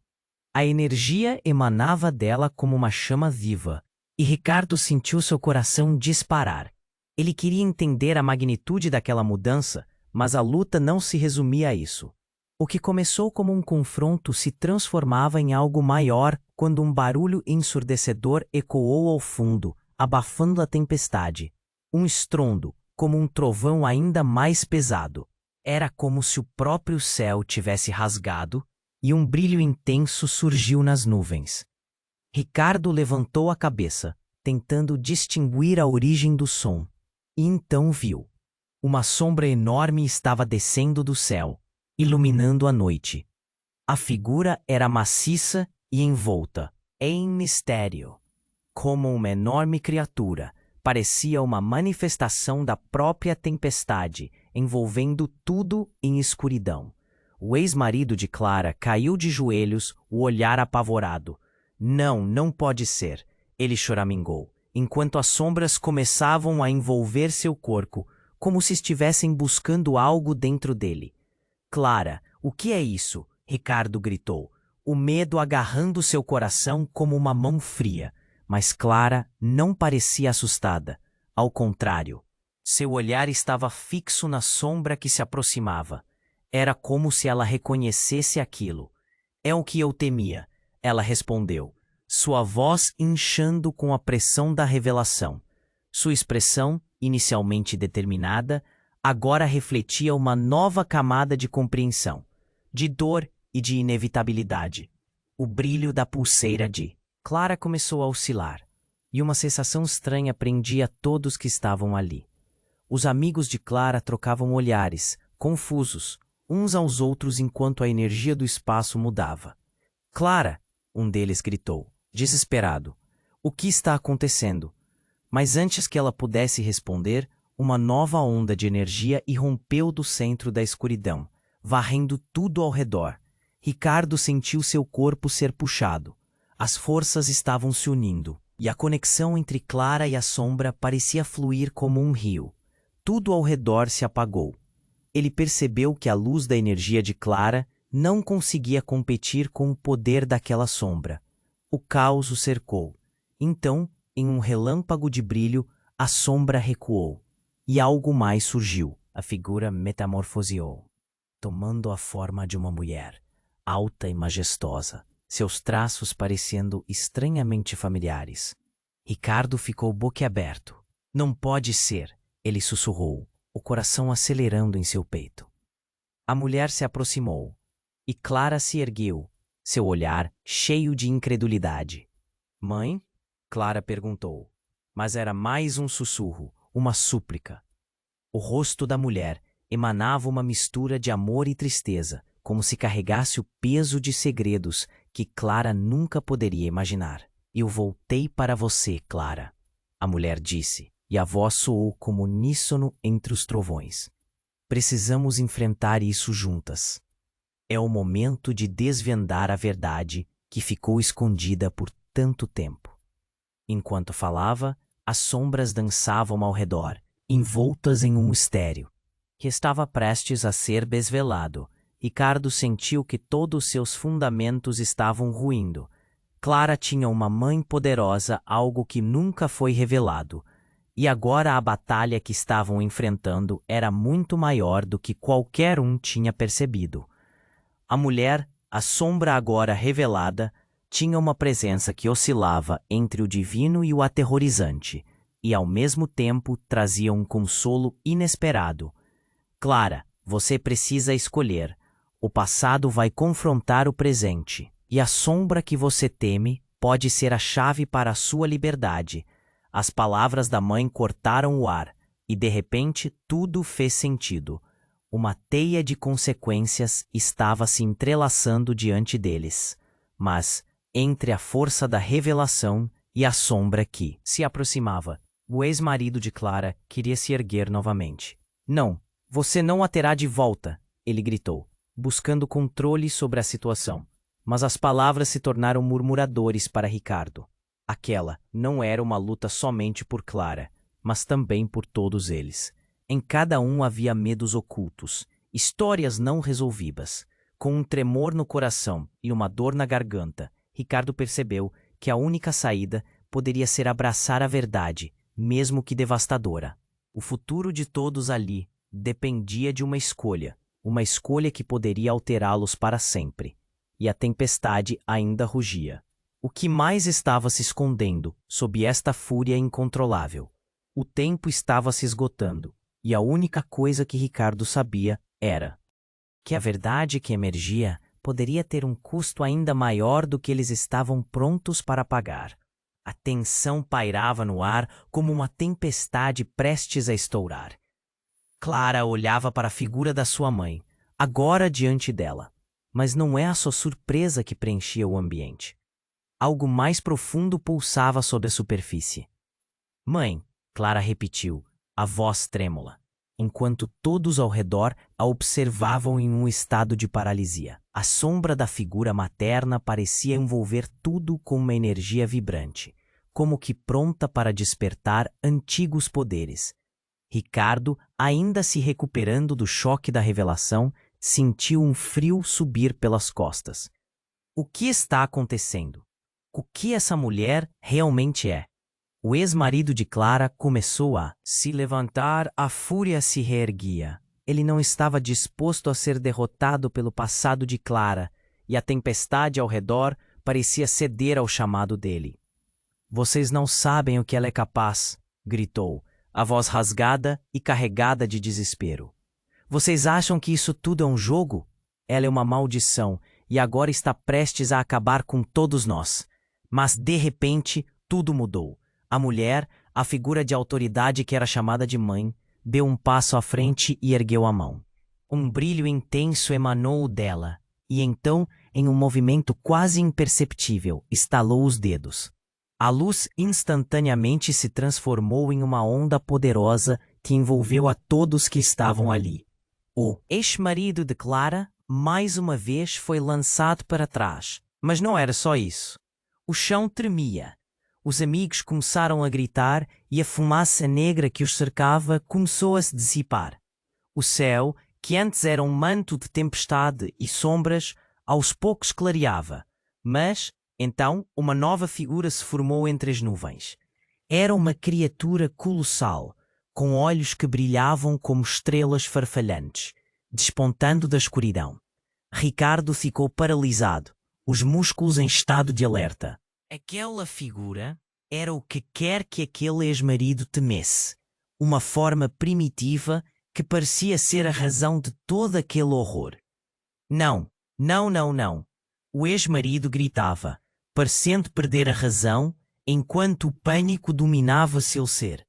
A energia emanava dela como uma chama viva, e Ricardo sentiu seu coração disparar. Ele queria entender a magnitude daquela mudança, mas a luta não se resumia a isso. O que começou como um confronto se transformava em algo maior quando um barulho ensurdecedor ecoou ao fundo, abafando a tempestade. Um estrondo, como um trovão ainda mais pesado. Era como se o próprio céu tivesse rasgado, e um brilho intenso surgiu nas nuvens. Ricardo levantou a cabeça, tentando distinguir a origem do som, e então viu. Uma sombra enorme estava descendo do céu, iluminando a noite. A figura era maciça e envolta em mistério. Como uma enorme criatura, parecia uma manifestação da própria tempestade, envolvendo tudo em escuridão. O ex-marido de Clara caiu de joelhos, o olhar apavorado. Não, não pode ser, ele choramingou, enquanto as sombras começavam a envolver seu corpo, como se estivessem buscando algo dentro dele. Clara, o que é isso? Ricardo gritou, o medo agarrando seu coração como uma mão fria. Mas Clara não parecia assustada. Ao contrário, seu olhar estava fixo na sombra que se aproximava. Era como se ela reconhecesse aquilo. É o que eu temia, ela respondeu, sua voz inchando com a pressão da revelação. Sua expressão, inicialmente determinada, agora refletia uma nova camada de compreensão, de dor e de inevitabilidade. O brilho da pulseira de Clara começou a oscilar, e uma sensação estranha prendia todos que estavam ali. Os amigos de Clara trocavam olhares, confusos, uns aos outros enquanto a energia do espaço mudava. Clara, um deles gritou, desesperado. O que está acontecendo? Mas antes que ela pudesse responder, uma nova onda de energia irrompeu do centro da escuridão, varrendo tudo ao redor. Ricardo sentiu seu corpo ser puxado. As forças estavam se unindo, e a conexão entre Clara e a sombra parecia fluir como um rio. Tudo ao redor se apagou. Ele percebeu que a luz da energia de Clara não conseguia competir com o poder daquela sombra. O caos o cercou. Então, em um relâmpago de brilho, a sombra recuou. E algo mais surgiu. A figura metamorfoseou, tomando a forma de uma mulher, alta e majestosa, seus traços parecendo estranhamente familiares. Ricardo ficou boquiaberto. Não pode ser, ele sussurrou, o coração acelerando em seu peito. A mulher se aproximou, e Clara se ergueu, seu olhar cheio de incredulidade. Mãe? Clara perguntou, mas era mais um sussurro, uma súplica. O rosto da mulher emanava uma mistura de amor e tristeza, como se carregasse o peso de segredos que Clara nunca poderia imaginar. Eu voltei para você, Clara, a mulher disse, e a voz soou como uníssono entre os trovões. Precisamos enfrentar isso juntas. É o momento de desvendar a verdade que ficou escondida por tanto tempo. Enquanto falava, as sombras dançavam ao redor, envoltas em um mistério, que estava prestes a ser desvelado. Ricardo sentiu que todos seus fundamentos estavam ruindo. Clara tinha uma mãe poderosa, algo que nunca foi revelado, e agora a batalha que estavam enfrentando era muito maior do que qualquer um tinha percebido. A mulher, a sombra agora revelada, tinha uma presença que oscilava entre o divino e o aterrorizante, e ao mesmo tempo trazia um consolo inesperado. Clara, você precisa escolher. O passado vai confrontar o presente, e a sombra que você teme pode ser a chave para a sua liberdade. As palavras da mãe cortaram o ar, e de repente tudo fez sentido. Uma teia de consequências estava se entrelaçando diante deles. Mas, entre a força da revelação e a sombra que se aproximava, o ex-marido de Clara queria se erguer novamente. Não, você não a terá de volta, ele gritou, buscando controle sobre a situação. Mas as palavras se tornaram murmuradores para Ricardo. Aquela não era uma luta somente por Clara, mas também por todos eles. Em cada um havia medos ocultos, histórias não resolvidas. Com um tremor no coração e uma dor na garganta, Ricardo percebeu que a única saída poderia ser abraçar a verdade, mesmo que devastadora. O futuro de todos ali dependia de uma escolha, uma escolha que poderia alterá-los para sempre. E a tempestade ainda rugia. O que mais estava se escondendo sob esta fúria incontrolável? O tempo estava se esgotando, e a única coisa que Ricardo sabia era que a verdade que emergia poderia ter um custo ainda maior do que eles estavam prontos para pagar. A tensão pairava no ar como uma tempestade prestes a estourar. Clara olhava para a figura da sua mãe, agora diante dela. Mas não é a sua surpresa que preenchia o ambiente. Algo mais profundo pulsava sobre a superfície. Mãe, Clara repetiu, a voz trêmula, enquanto todos ao redor a observavam em um estado de paralisia. A sombra da figura materna parecia envolver tudo com uma energia vibrante, como que pronta para despertar antigos poderes. Ricardo, ainda se recuperando do choque da revelação, sentiu um frio subir pelas costas. O que está acontecendo? O que essa mulher realmente é? O ex-marido de Clara começou a se levantar, a fúria se reerguia. Ele não estava disposto a ser derrotado pelo passado de Clara, e a tempestade ao redor parecia ceder ao chamado dele. Vocês não sabem o que ela é capaz, gritou, a voz rasgada e carregada de desespero. Vocês acham que isso tudo é um jogo? Ela é uma maldição e agora está prestes a acabar com todos nós. Mas, de repente, tudo mudou. A mulher, a figura de autoridade que era chamada de mãe, deu um passo à frente e ergueu a mão. Um brilho intenso emanou dela, e então, em um movimento quase imperceptível, estalou os dedos. A luz instantaneamente se transformou em uma onda poderosa que envolveu a todos que estavam ali. O ex-marido de Clara, mais uma vez, foi lançado para trás. Mas não era só isso. O chão tremia. Os amigos começaram a gritar e a fumaça negra que os cercava começou a se dissipar. O céu, que antes era um manto de tempestade e sombras, aos poucos clareava. Mas, então, uma nova figura se formou entre as nuvens. Era uma criatura colossal, com olhos que brilhavam como estrelas farfalhantes, despontando da escuridão. Ricardo ficou paralisado, os músculos em estado de alerta. Aquela figura era o que quer que aquele ex-marido temesse. Uma forma primitiva que parecia ser a razão de todo aquele horror. Não, não, não, não. O ex-marido gritava, parecendo perder a razão, enquanto o pânico dominava seu ser.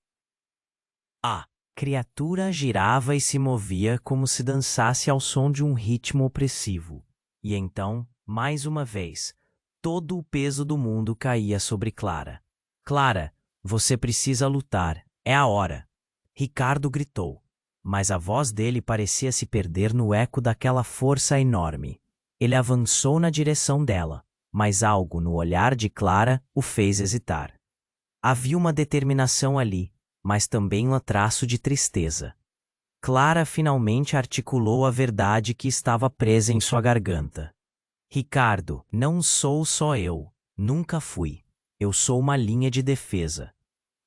A criatura girava e se movia como se dançasse ao som de um ritmo opressivo. E então, mais uma vez, todo o peso do mundo caía sobre Clara. Clara, você precisa lutar. É a hora. Ricardo gritou, mas a voz dele parecia se perder no eco daquela força enorme. Ele avançou na direção dela, mas algo no olhar de Clara o fez hesitar. Havia uma determinação ali, mas também um traço de tristeza. Clara finalmente articulou a verdade que estava presa em sua garganta. Ricardo, não sou só eu. Nunca fui. Eu sou uma linha de defesa.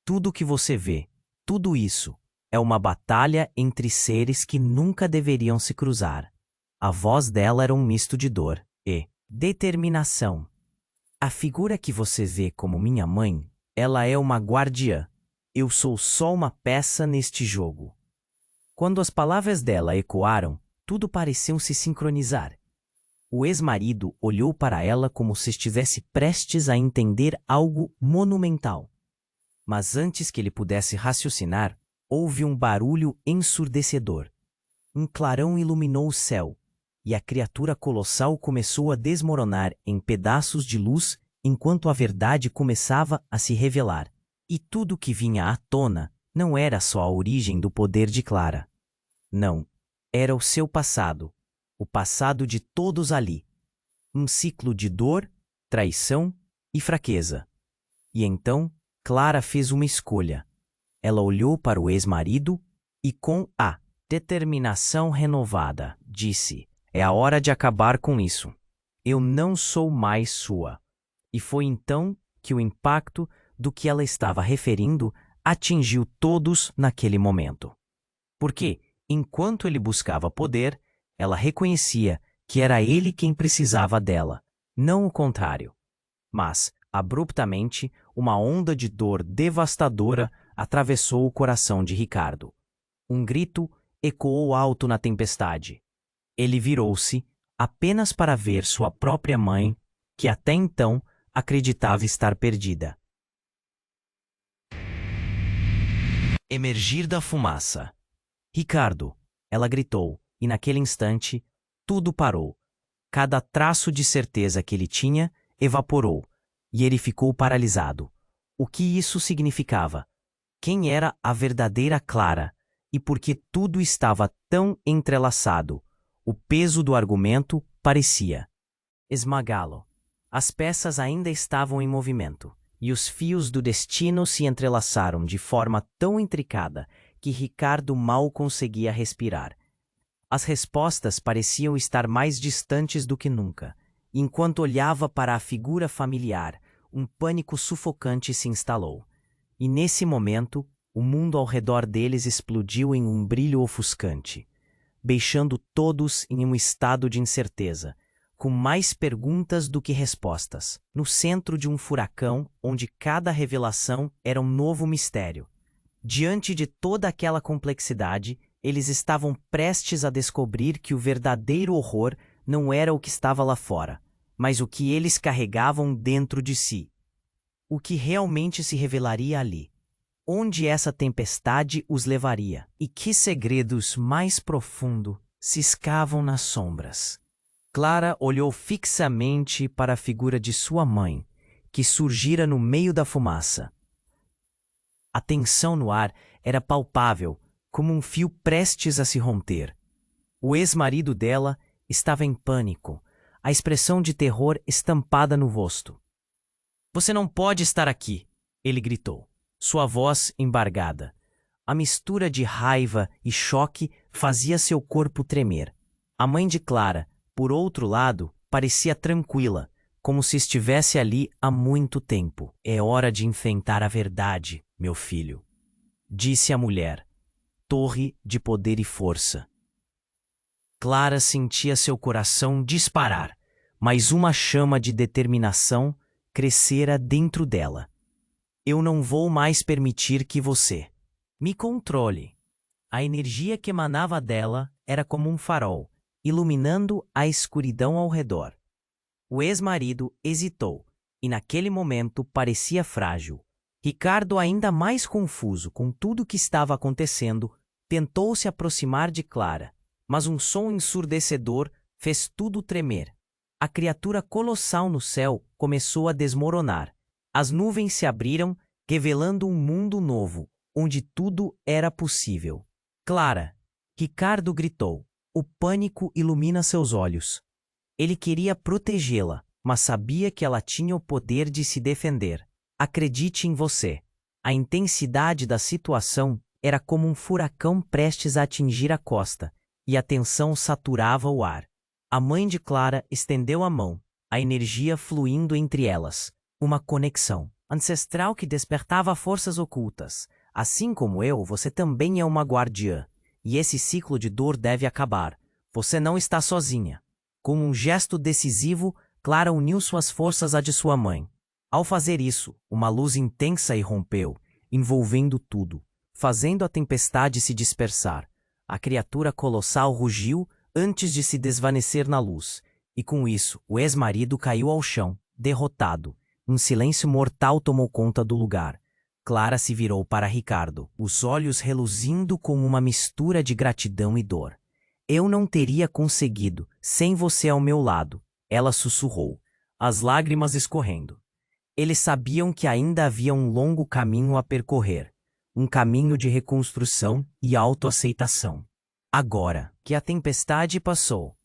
Tudo o que você vê, tudo isso, é uma batalha entre seres que nunca deveriam se cruzar. A voz dela era um misto de dor e determinação. A figura que você vê como minha mãe, ela é uma guardiã. Eu sou só uma peça neste jogo. Quando as palavras dela ecoaram, tudo pareceu se sincronizar. O ex-marido olhou para ela como se estivesse prestes a entender algo monumental. Mas antes que ele pudesse raciocinar, houve um barulho ensurdecedor. Um clarão iluminou o céu, e a criatura colossal começou a desmoronar em pedaços de luz enquanto a verdade começava a se revelar. E tudo que vinha à tona não era só a origem do poder de Clara. Não, era o seu passado, o passado de todos ali. Um ciclo de dor, traição e fraqueza. E então, Clara fez uma escolha. Ela olhou para o ex-marido e, com a determinação renovada, disse: é a hora de acabar com isso. Eu não sou mais sua. E foi então que o impacto do que ela estava referindo atingiu todos naquele momento. Porque, enquanto ele buscava poder, Ela reconhecia que era ele quem precisava dela, não o contrário. Mas, abruptamente, uma onda de dor devastadora atravessou o coração de Ricardo. Um grito ecoou alto na tempestade. Ele virou-se apenas para ver sua própria mãe, que até então acreditava estar perdida. Emergir da fumaça. Ricardo, ela gritou, e naquele instante, tudo parou. Cada traço de certeza que ele tinha evaporou, e ele ficou paralisado. O que isso significava? Quem era a verdadeira Clara? E por que tudo estava tão entrelaçado? O peso do argumento parecia esmagá-lo. As peças ainda estavam em movimento, e os fios do destino se entrelaçaram de forma tão intricada que Ricardo mal conseguia respirar. As respostas pareciam estar mais distantes do que nunca. Enquanto olhava para a figura familiar, um pânico sufocante se instalou. E nesse momento, o mundo ao redor deles explodiu em um brilho ofuscante, deixando todos em um estado de incerteza, com mais perguntas do que respostas, no centro de um furacão onde cada revelação era um novo mistério. Diante de toda aquela complexidade, eles estavam prestes a descobrir que o verdadeiro horror não era o que estava lá fora, mas o que eles carregavam dentro de si. O que realmente se revelaria ali. Onde essa tempestade os levaria? E que segredos mais profundos se escavam nas sombras? Clara olhou fixamente para a figura de sua mãe, que surgira no meio da fumaça. A tensão no ar era palpável, como um fio prestes a se romper. O ex-marido dela estava em pânico, a expressão de terror estampada no rosto. "Você não pode estar aqui!" ele gritou, sua voz embargada. A mistura de raiva e choque fazia seu corpo tremer. A mãe de Clara, por outro lado, parecia tranquila, como se estivesse ali há muito tempo. "É hora de enfrentar a verdade, meu filho", disse a mulher, torre de poder e força. Clara sentia seu coração disparar, mas uma chama de determinação crescera dentro dela. "Eu não vou mais permitir que você me controle." A energia que emanava dela era como um farol, iluminando a escuridão ao redor. O ex-marido hesitou, e naquele momento parecia frágil. Ricardo, ainda mais confuso com tudo o que estava acontecendo, tentou se aproximar de Clara, mas um som ensurdecedor fez tudo tremer. A criatura colossal no céu começou a desmoronar. As nuvens se abriram, revelando um mundo novo, onde tudo era possível. "Clara!" Ricardo gritou. O pânico ilumina seus olhos. Ele queria protegê-la, mas sabia que ela tinha o poder de se defender. "Acredite em você." A intensidade da situação era como um furacão prestes a atingir a costa, e a tensão saturava o ar. A mãe de Clara estendeu a mão, a energia fluindo entre elas. Uma conexão ancestral que despertava forças ocultas. "Assim como eu, você também é uma guardiã. E esse ciclo de dor deve acabar. Você não está sozinha." Com um gesto decisivo, Clara uniu suas forças à de sua mãe. Ao fazer isso, uma luz intensa irrompeu, envolvendo tudo, fazendo a tempestade se dispersar. A criatura colossal rugiu antes de se desvanecer na luz, e com isso, o ex-marido caiu ao chão, derrotado. Um silêncio mortal tomou conta do lugar. Clara se virou para Ricardo, os olhos reluzindo com uma mistura de gratidão e dor. "Eu não teria conseguido, sem você ao meu lado", ela sussurrou, as lágrimas escorrendo. Eles sabiam que ainda havia um longo caminho a percorrer, um caminho de reconstrução e autoaceitação. "Agora que a tempestade passou,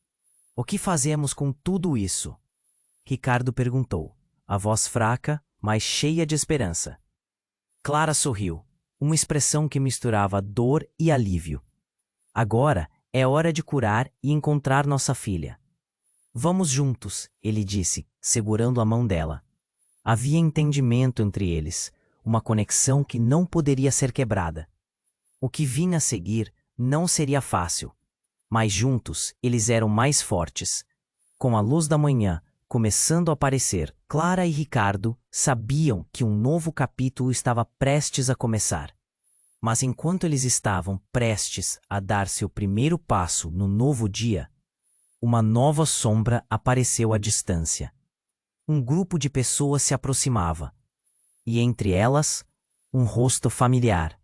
o que fazemos com tudo isso?" Ricardo perguntou, a voz fraca, mas cheia de esperança. Clara sorriu, uma expressão que misturava dor e alívio. "Agora é hora de curar e encontrar nossa filha." "Vamos juntos", ele disse, segurando a mão dela. Havia entendimento entre eles, uma conexão que não poderia ser quebrada. O que vinha a seguir não seria fácil. mas juntos eles eram mais fortes. Com a luz da manhã começando a aparecer, Clara e Ricardo sabiam que um novo capítulo estava prestes a começar. Mas enquanto eles estavam prestes a dar seu primeiro passo no novo dia, uma nova sombra apareceu à distância. Um grupo de pessoas se aproximava, e entre elas, um rosto familiar.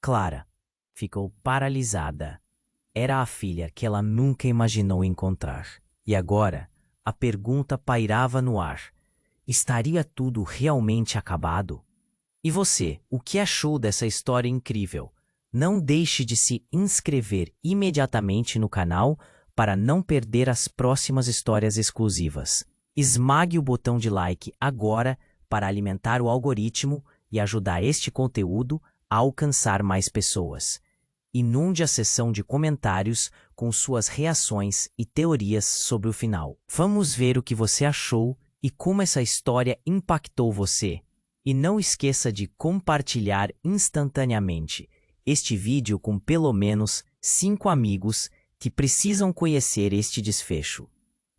Clara ficou paralisada. Era a filha que ela nunca imaginou encontrar. E agora, a pergunta pairava no ar. Estaria tudo realmente acabado? E você, o que achou dessa história incrível? Não deixe de se inscrever imediatamente no canal para não perder as próximas histórias exclusivas. Esmague o botão de like agora para alimentar o algoritmo e ajudar este conteúdo a alcançar mais pessoas. Inunde a seção de comentários com suas reações e teorias sobre o final. Vamos ver o que você achou e como essa história impactou você. E não esqueça de compartilhar instantaneamente este vídeo com pelo menos 5 amigos que precisam conhecer este desfecho.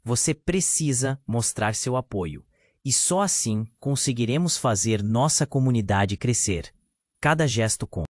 Você precisa mostrar seu apoio, e só assim conseguiremos fazer nossa comunidade crescer. Cada gesto conta.